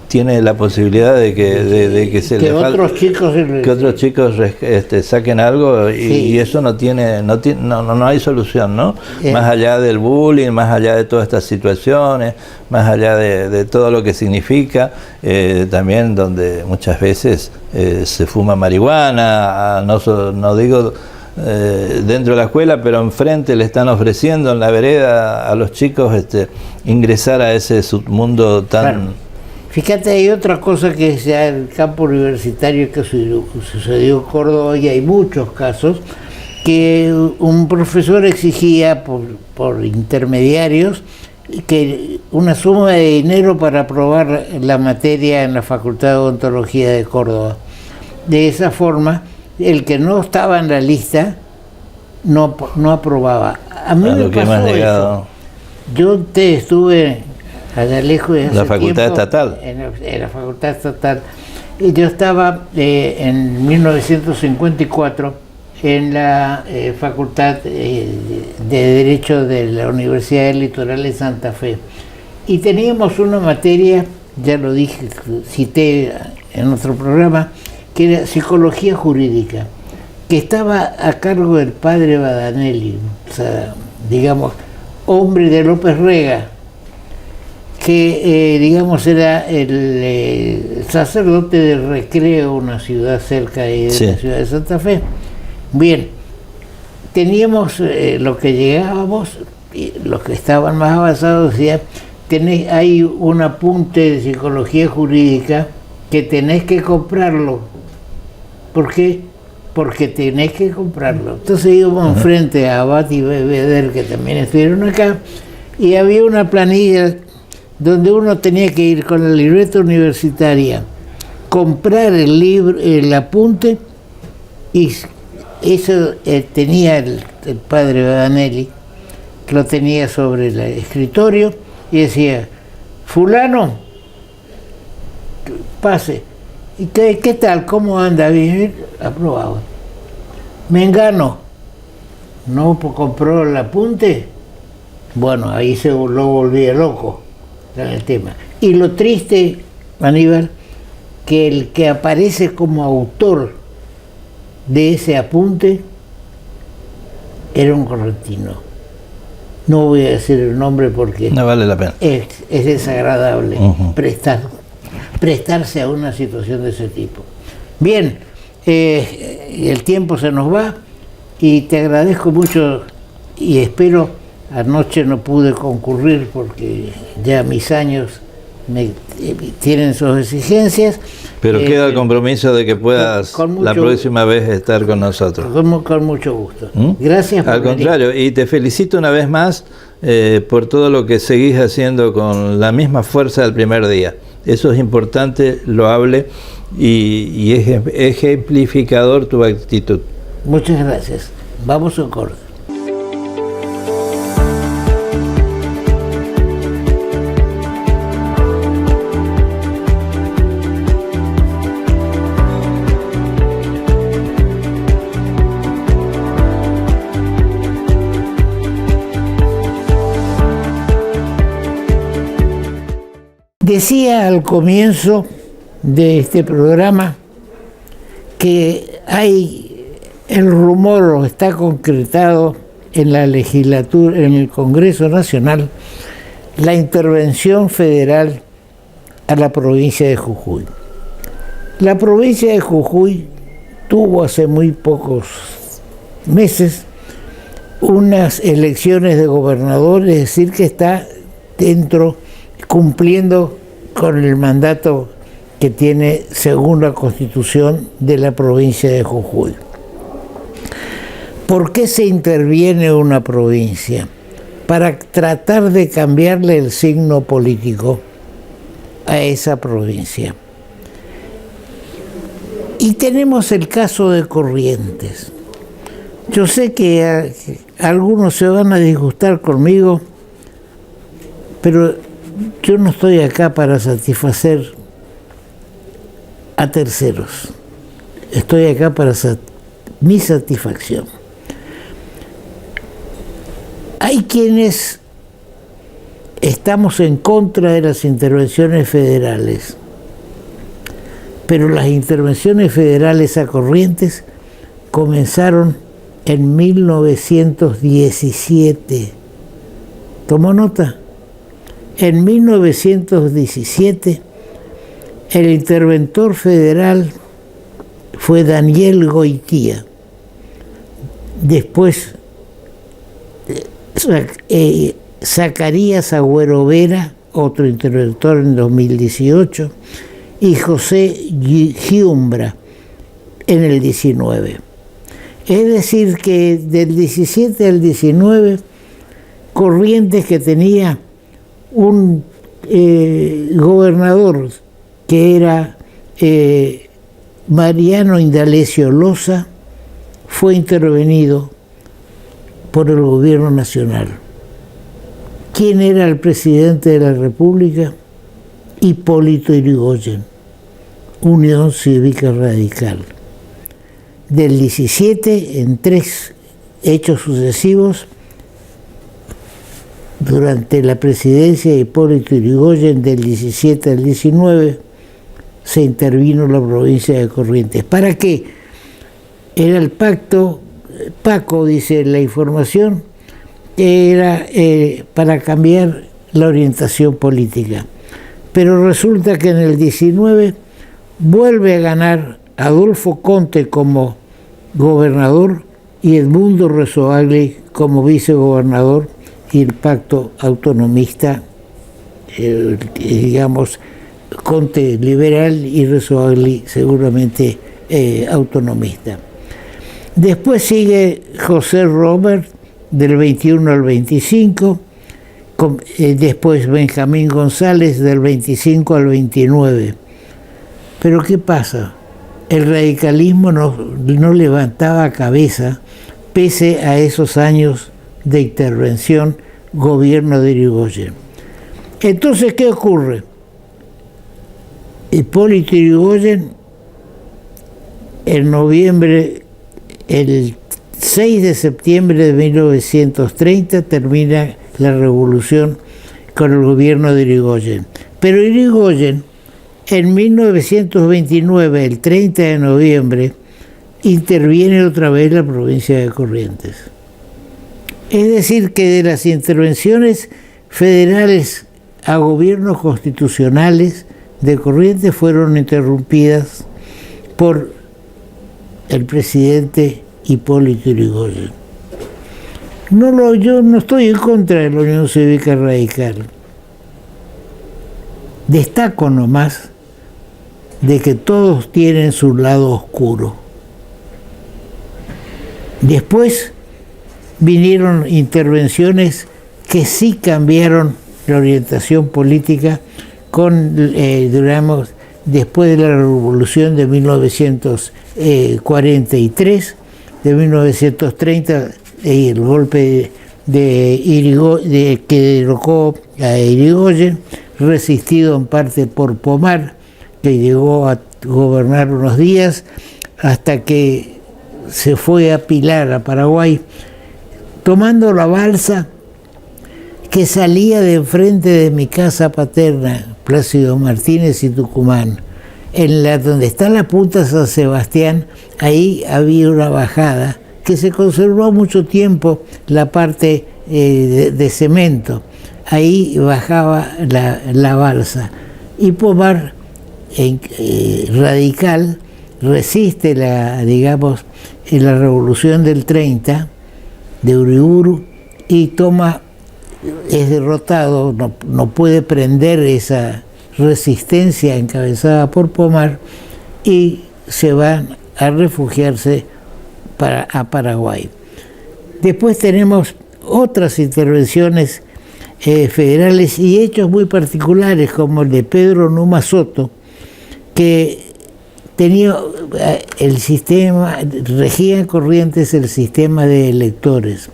tiene la posibilidad de que se que le otros chicos saquen algo y eso no hay solución, ¿no? Más allá del bullying, más allá de todas estas situaciones, más allá de todo lo que significa, también donde muchas veces se fuma marihuana, no digo dentro de la escuela, pero enfrente le están ofreciendo en la vereda a los chicos ingresar a ese submundo tan... Claro. Fíjate, hay otra cosa que es ya el campo universitario que sucedió en Córdoba, y hay muchos casos, que un profesor exigía por intermediarios que una suma de dinero para aprobar la materia en la Facultad de Odontología de Córdoba. De esa forma, el que no estaba en la lista no aprobaba. A mí me pasó eso. Yo estuve allá lejos de hace la Facultad tiempo, Estatal. En la Facultad Estatal. Y yo estaba en 1954 en la Facultad de Derecho de la Universidad del Litoral de Santa Fe. Y teníamos una materia, ya lo dije, cité en otro programa, que era Psicología Jurídica, que estaba a cargo del padre Badanelli, o sea, digamos, hombre de López Rega, que digamos era el sacerdote de Recreo, una ciudad cerca de la ciudad de Santa Fe. Bien, teníamos lo que llegábamos, y los que estaban más avanzados decían: hay un apunte de Psicología Jurídica que tenés que comprarlo. ¿Por qué? Porque tenés que comprarlo. Entonces íbamos frente a Abad y Beder, que también estuvieron acá, y había una planilla donde uno tenía que ir con la libreta universitaria, comprar el libro, el apunte, y eso tenía el padre Badanelli, que lo tenía sobre el escritorio, y decía: fulano, pase. ¿Y qué tal? ¿Cómo anda? Bien, aprobado. Mengano, ¿no compró el apunte? Bueno, ahí lo volvía loco en el tema. Y lo triste, Aníbal, que el que aparece como autor de ese apunte era un correntino. No voy a decir el nombre porque no vale la pena. Es desagradable prestarse a una situación de ese tipo. Bien, el tiempo se nos va y te agradezco mucho y espero, anoche no pude concurrir porque ya mis años tienen sus exigencias. Pero queda el compromiso de que puedas la próxima vez estar con nosotros. Con mucho gusto. Gracias por Al contrario, y te felicito una vez más por todo lo que seguís haciendo con la misma fuerza del primer día. Eso es importante, loable y es ejemplificador tu actitud. Muchas gracias. Vamos a un corte. Decía al comienzo de este programa que el rumor o está concretado en la legislatura, en el Congreso Nacional, la intervención federal a la provincia de Jujuy. La provincia de Jujuy tuvo hace muy pocos meses unas elecciones de gobernador, es decir, que está cumpliendo con el mandato que tiene según la Constitución de la provincia de Jujuy. ¿Por qué se interviene una provincia? Para tratar de cambiarle el signo político a esa provincia. Y tenemos el caso de Corrientes. Yo sé que algunos se van a disgustar conmigo, pero yo no estoy acá para satisfacer a terceros. Estoy acá para mi satisfacción. Hay quienes estamos en contra de las intervenciones federales, pero las intervenciones federales a Corrientes comenzaron en 1917. ¿Tomó nota? En 1917, el interventor federal fue Daniel Goitía. Después, Zacarías Agüero Vera, otro interventor en 2018, y José Giumbra en el 19. Es decir, que del 17 al 19, Corrientes, que tenía un gobernador que era Mariano Indalecio Loza, fue intervenido por el gobierno nacional. ¿Quién era el presidente de la República? Hipólito Yrigoyen, Unión Cívica Radical. Del 17, en 3 hechos sucesivos, durante la presidencia de Hipólito Yrigoyen, del 17 al 19, se intervino la provincia de Corrientes. ¿Para qué? Era el pacto, Paco dice la información, que era para cambiar la orientación política. Pero resulta que en el 19 vuelve a ganar Adolfo Conte como gobernador y Edmundo Rezoagli como vicegobernador, y el pacto autonomista, digamos, Conte liberal y Rezoagli seguramente autonomista. Después sigue José Robert del 21 al 25, después Benjamín González del 25 al 29. Pero ¿qué pasa? El radicalismo no levantaba cabeza pese a esos años de intervención, gobierno de Yrigoyen. Entonces, ¿qué ocurre? Hipólito Yrigoyen, en noviembre, el 6 de septiembre de 1930, termina la revolución con el gobierno de Yrigoyen. Pero Yrigoyen, en 1929, el 30 de noviembre, interviene otra vez la provincia de Corrientes. Es decir, que de las intervenciones federales a gobiernos constitucionales de Corrientes fueron interrumpidas por el presidente Hipólito Yrigoyen. Yo no estoy en contra de la Unión Cívica Radical. Destaco nomás de que todos tienen su lado oscuro. Después vinieron intervenciones que sí cambiaron la orientación política digamos, después de la Revolución de 1943, de 1930, el golpe que derrocó a Irigoyen, resistido en parte por Pomar, que llegó a gobernar unos días, hasta que se fue a Pilar, a Paraguay, tomando la balsa que salía de enfrente de mi casa paterna, Plácido Martínez y Tucumán. Donde está la punta San Sebastián, ahí había una bajada que se conservó mucho tiempo, la parte de cemento. Ahí bajaba la balsa. Y Pomar, radical, resiste la revolución del 30 de Uriburu y es derrotado, no puede prender esa resistencia encabezada por Pomar y se van a refugiarse a Paraguay. Después tenemos otras intervenciones federales y hechos muy particulares, como el de Pedro Numa Soto, que tenía el sistema, regía en Corrientes el sistema de electores.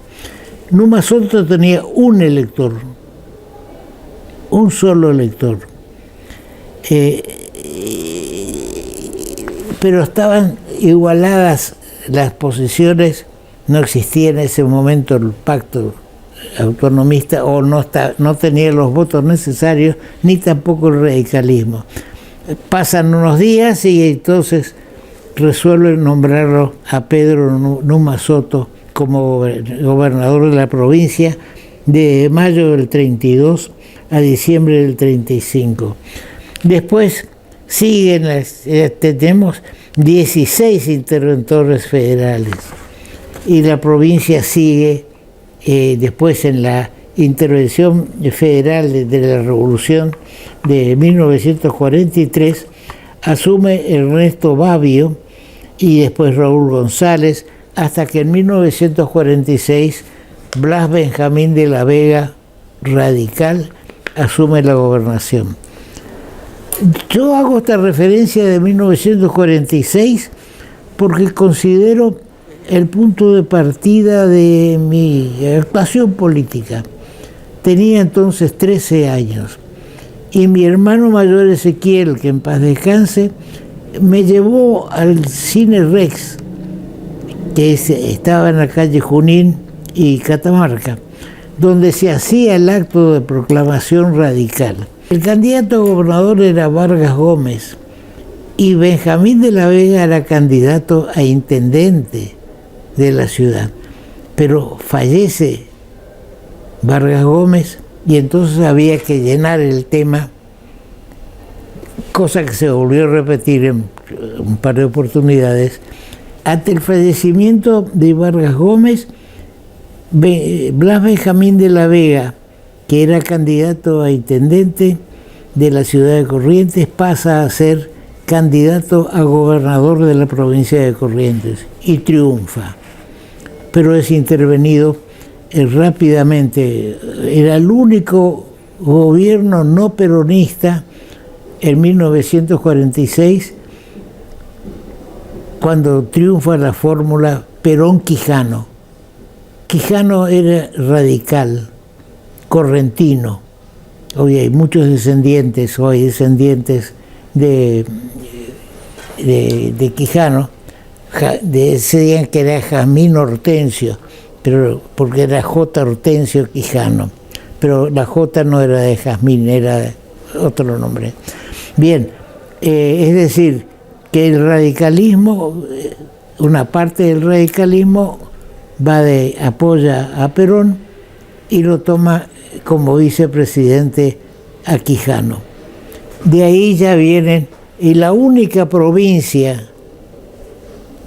Numa Soto tenía un elector, un solo elector, pero estaban igualadas las posiciones, no existía en ese momento el pacto autonomista, o no tenía los votos necesarios, ni tampoco el radicalismo. Pasan unos días y entonces resuelven nombrarlo a Pedro Numa Soto como gobernador de la provincia de mayo del 32 a diciembre del 35. Después tenemos 16 interventores federales y la provincia sigue después en la intervención federal de la Revolución de 1943, asume Ernesto Babbio y después Raúl González, hasta que en 1946 Blas Benjamín de la Vega, radical, asume la gobernación. Yo hago esta referencia de 1946 porque considero el punto de partida de mi actuación política. Tenía entonces 13 años y mi hermano mayor Ezequiel, que en paz descanse, me llevó al Cine Rex, que estaba en la calle Junín y Catamarca, donde se hacía el acto de proclamación radical. El candidato a gobernador era Vargas Gómez y Benjamín de la Vega era candidato a intendente de la ciudad, pero fallece Vargas Gómez y entonces había que llenar el tema, cosa que se volvió a repetir en un par de oportunidades. Ante el fallecimiento de Vargas Gómez, Blas Benjamín de la Vega, que era candidato a intendente de la ciudad de Corrientes, pasa a ser candidato a gobernador de la provincia de Corrientes y triunfa, pero es intervenido rápidamente. Era el único gobierno no peronista en 1946 cuando triunfa la fórmula Perón-Quijano. Quijano era radical, correntino. Hoy hay muchos descendientes de Quijano, decían que era Jazmín Hortensio, pero porque era J. Hortensio Quijano, pero la J no era de Jazmín, era de otro nombre. Bien, es decir, que el radicalismo, una parte del radicalismo apoya a Perón y lo toma como vicepresidente a Quijano. De ahí ya vienen, y la única provincia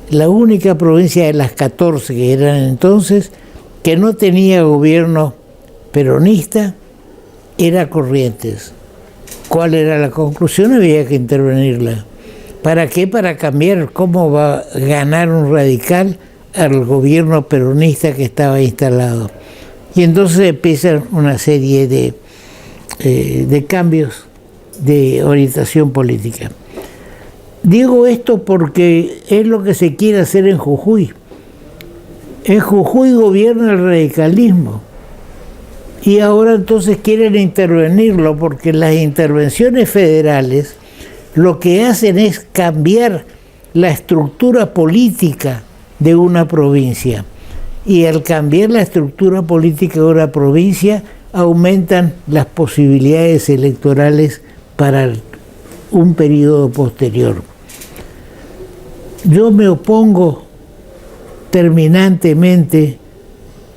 de las 14 que eran entonces, que no tenía gobierno peronista, era Corrientes. ¿Cuál era la conclusión? Había que intervenirla. ¿Para qué? Para cambiar cómo va a ganar un radical al gobierno peronista que estaba instalado. Y entonces empiezan una serie de cambios de orientación política. Digo esto porque es lo que se quiere hacer en Jujuy. En Jujuy gobierna el radicalismo. Y ahora entonces quieren intervenirlo porque las intervenciones federales lo que hacen es cambiar la estructura política de una provincia. Y al cambiar la estructura política de una provincia, aumentan las posibilidades electorales para un periodo posterior. Yo me opongo terminantemente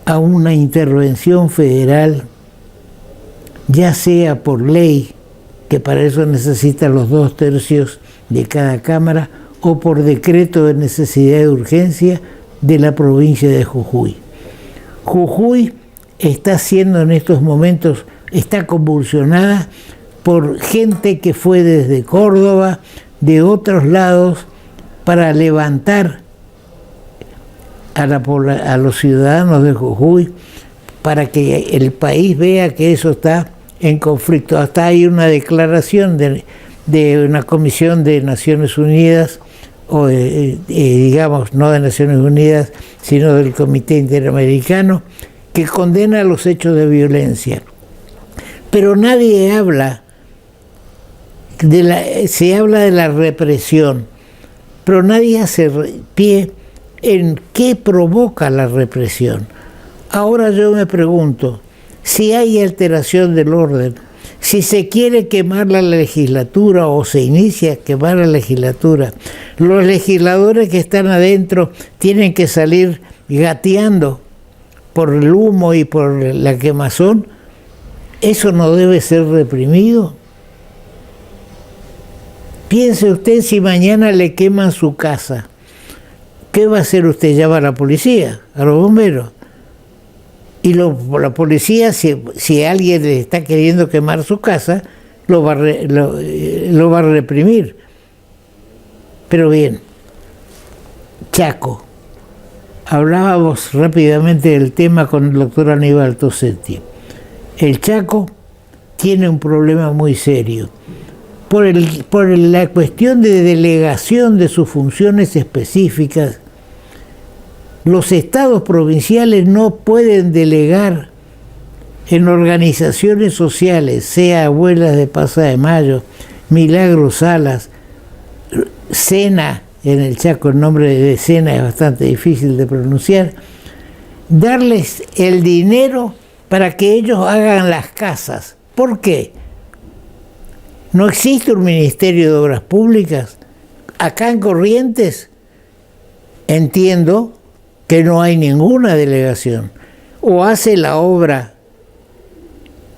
a una intervención federal, ya sea por ley, que para eso necesita los 2/3 de cada cámara, o por decreto de necesidad de urgencia de la provincia de Jujuy. Jujuy está siendo en estos momentos, está convulsionada por gente que fue desde Córdoba, de otros lados, para levantar a los ciudadanos de Jujuy, para que el país vea que eso está en conflicto. Hasta hay una declaración de una comisión de Naciones Unidas, o digamos, no de Naciones Unidas, sino del Comité Interamericano, que condena los hechos de violencia. Pero nadie habla se habla de la represión, pero nadie hace pie en qué provoca la represión. Ahora yo me pregunto, si hay alteración del orden, si se quiere quemar la legislatura o se inicia a quemar la legislatura, los legisladores que están adentro tienen que salir gateando por el humo y por la quemazón. ¿Eso no debe ser reprimido? Piense usted, si mañana le queman su casa, ¿qué va a hacer usted? ¿Llama a la policía, a los bomberos? Y la policía, si alguien le está queriendo quemar su casa, lo va a reprimir. Pero bien, Chaco. Hablábamos rápidamente del tema con el doctor Aníbal Tosetti. El Chaco tiene un problema muy serio. Por la cuestión de delegación de sus funciones específicas, los estados provinciales no pueden delegar en organizaciones sociales, sea Abuelas de Plaza de Mayo, Milagro Salas, Sena, en el Chaco el nombre de Sena es bastante difícil de pronunciar, darles el dinero para que ellos hagan las casas. ¿Por qué? ¿No existe un Ministerio de Obras Públicas? Acá en Corrientes entiendo que no hay ninguna delegación. O hace la obra,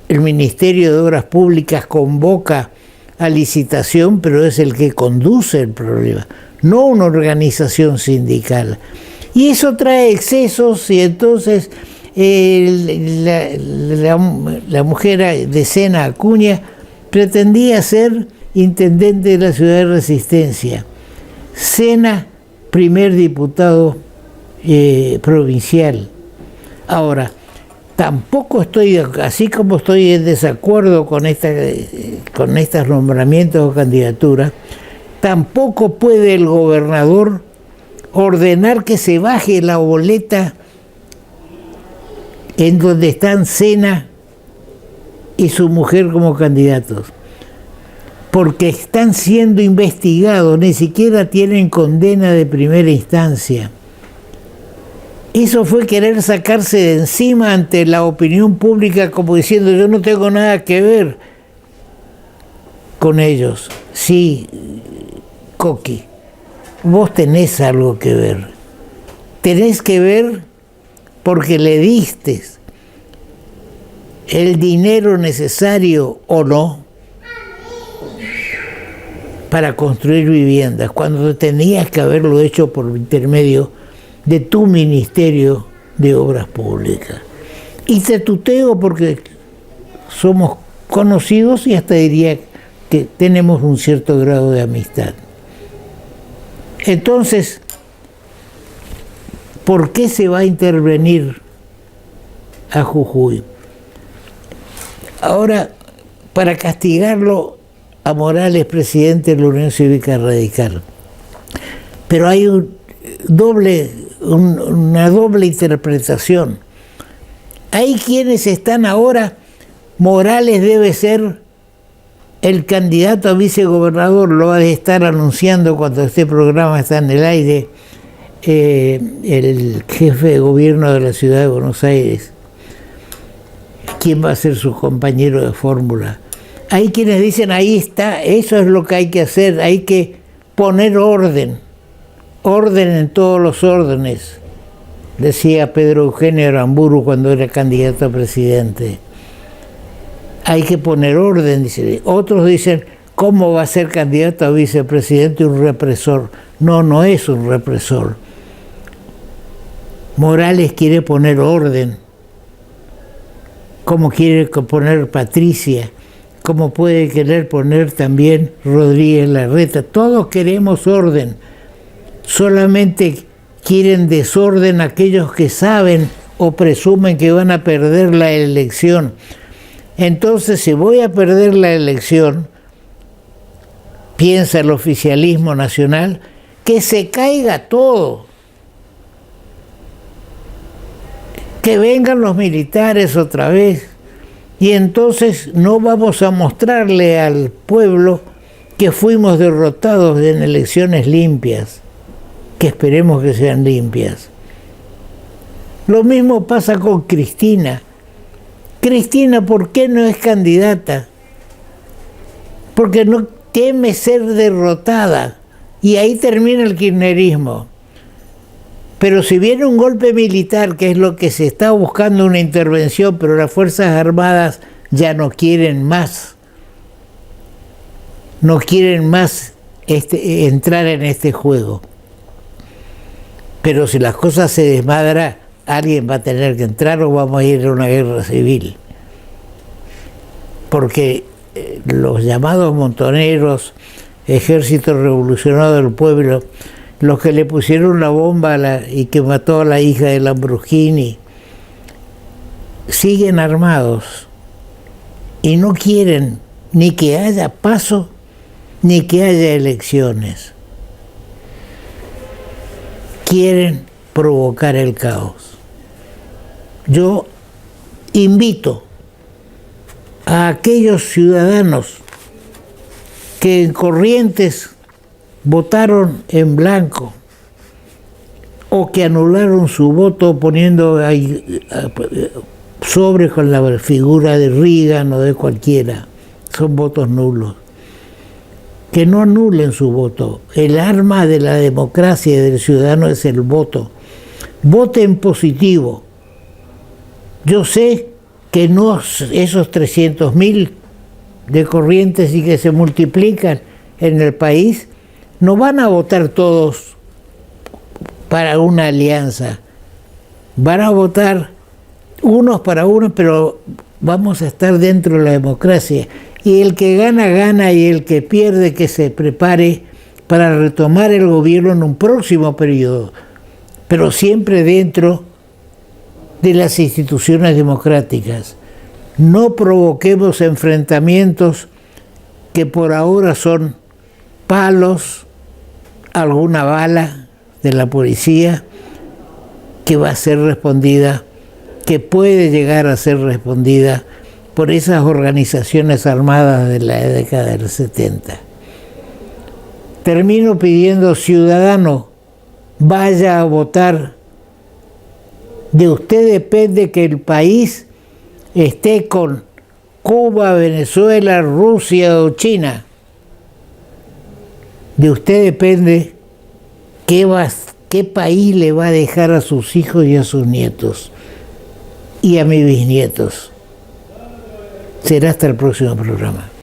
el Ministerio de Obras Públicas convoca a licitación, pero es el que conduce el problema, no una organización sindical. Y eso trae excesos, y entonces la mujer de Sena Acuña pretendía ser intendente de la ciudad de Resistencia. Sena, primer diputado provincial. Ahora, tampoco estoy, así como estoy en desacuerdo con estos nombramientos o candidaturas, tampoco puede el gobernador ordenar que se baje la boleta en donde están Sena y su mujer como candidatos, porque están siendo investigados, ni siquiera tienen condena de primera instancia. Eso fue querer sacarse de encima ante la opinión pública, como diciendo: yo no tengo nada que ver con ellos. Sí, Coqui, vos tenés algo que ver. Tenés que ver porque le diste el dinero necesario o no para construir viviendas, cuando tenías que haberlo hecho por intermedio de tu Ministerio de Obras Públicas. Y te tuteo porque somos conocidos y hasta diría que tenemos un cierto grado de amistad. Entonces, ¿por qué se va a intervenir a Jujuy? Ahora, para castigarlo a Morales, presidente de la Unión Cívica Radical. Pero hay una doble interpretación. Hay quienes están ahora, Morales debe ser el candidato a vicegobernador, lo va a estar anunciando cuando este programa está en el aire, el jefe de gobierno de la ciudad de Buenos Aires. ¿Quién va a ser su compañero de fórmula? Hay quienes dicen, ahí está, eso es lo que hay que hacer, hay que poner orden en todos los órdenes, decía Pedro Eugenio Aramburu cuando era candidato a presidente. Hay que poner orden, dice. Otros dicen, ¿cómo va a ser candidato a vicepresidente un represor? No, no es un represor. Morales quiere poner orden, como quiere poner Patricia, como puede querer poner también Rodríguez Larreta. Todos queremos orden, solamente quieren desorden aquellos que saben o presumen que van a perder la elección. Entonces, si voy a perder la elección, piensa el oficialismo nacional, que se caiga todo. Que vengan los militares otra vez. Y entonces no vamos a mostrarle al pueblo que fuimos derrotados en elecciones limpias, que esperemos que sean limpias. Lo mismo pasa con Cristina. Cristina, ¿por qué no es candidata? Porque no teme ser derrotada. Y ahí termina el kirchnerismo. Pero si viene un golpe militar, que es lo que se está buscando, una intervención, pero las Fuerzas Armadas ya no quieren más. No quieren más entrar en este juego. Pero si las cosas se desmadran, alguien va a tener que entrar o vamos a ir a una guerra civil. Porque los llamados montoneros, Ejército Revolucionario del Pueblo, los que le pusieron la bomba y que mató a la hija de Lamborghini, siguen armados y no quieren ni que haya paso ni que haya elecciones. Quieren provocar el caos. Yo invito a aquellos ciudadanos que en Corrientes votaron en blanco o que anularon su voto poniendo ahí sobres con la figura de Reagan o de cualquiera, son votos nulos, que no anulen su voto. El arma de la democracia y del ciudadano es el voto. Voten positivo. Yo sé que no esos 300.000 de Corrientes y que se multiplican en el país, no van a votar todos para una alianza. Van a votar unos para unos, pero vamos a estar dentro de la democracia. Y el que gana, gana, y el que pierde, que se prepare para retomar el gobierno en un próximo periodo, pero siempre dentro de las instituciones democráticas. No provoquemos enfrentamientos que por ahora son palos, alguna bala de la policía que va a ser respondida, que puede llegar a ser respondida por esas organizaciones armadas de la década del 70. Termino pidiendo, ciudadano, vaya a votar. De usted depende que el país esté con Cuba, Venezuela, Rusia o China. De usted depende qué país le va a dejar a sus hijos y a sus nietos. y a mis bisnietos. Será hasta el próximo programa.